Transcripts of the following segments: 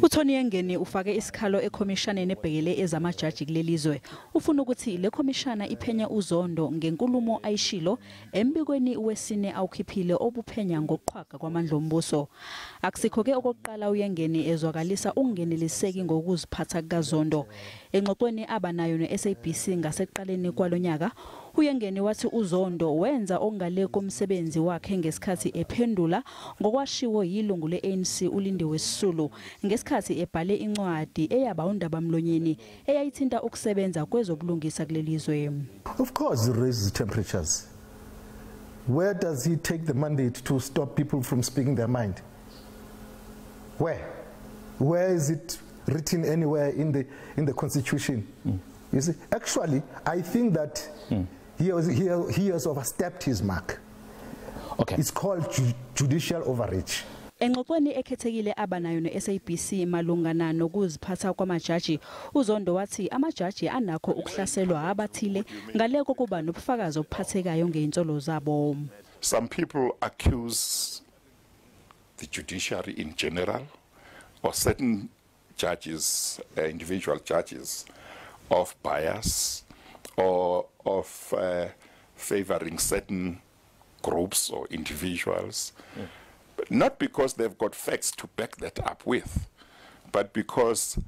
uThoni Yengeni ufake isikhalo eKhomishaneni ebhekele ezamajaji kulelizwe. Ufuna ukuthi le khomishana iphenya uZondo ngenkulumo ayishilo embikweni wesine awukhiphile obuphenya ngokuqhwaga kwamandla ombuso. Akusikho ke okokuqala uYengeni ezwakalisa ungeneliseki ngokuziphatha kukaZondo. Engxoxweni abanayo neSABC ngaseqaleni kwalonyaka, uYengeni wathi uZondo wenza okungale komsebenzi wakhe ngesikhathi ephendula ngokwashiwo yilungu leANC uLindiwe Sisulu ngesikhathi ebhale incwadi eyaba undabamlonyeni eyayithinta ukusebenza kwezobulungisa kulelizwe. Of course he raises temperatures. Where does he take the mandate to stop people from speaking their mind? Where is it written anywhere in the constitution? You see, actually, I think that he has overstepped his mark. Okay. It's called judicial overreach. Engxoxweni ekhethekile abanayo neSABC malungana nokuziphatha kwamajaji, uZondo wathi amajaji anakho ukuhlaselwa abathile ngaleko kuba nobufakazi obuphathekayo ngeintsolo zabo. Some people accuse the judiciary in general or certain judges, individual judges, of bias or of favoring certain groups or individuals. But not because they've got facts to back that up with, but because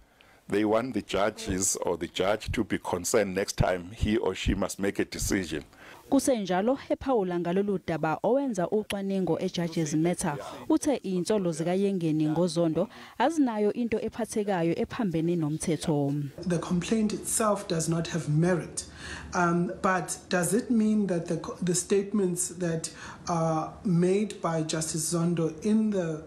they want the judges or the judge to be concerned next time he or she must make a decision. Kusenjalo ephawula ngalolu daba owenza ucwaningo eJudges Matter uthe insolo zika Yengeni ngoZondo azinayo into ephathekayo ephambene nomthetho. The complaint itself does not have merit, but does it mean that the statements that are made by Justice Zondo in the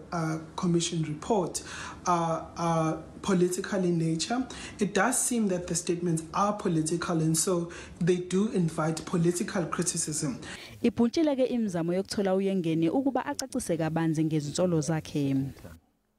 commission report are political in nature? It does seem that the statements are political, and so they do invite political criticism. Ipuntshile ke imizamo yokuthola uYengeni ukuba acacise kabanzi ngezinsolo zakhe.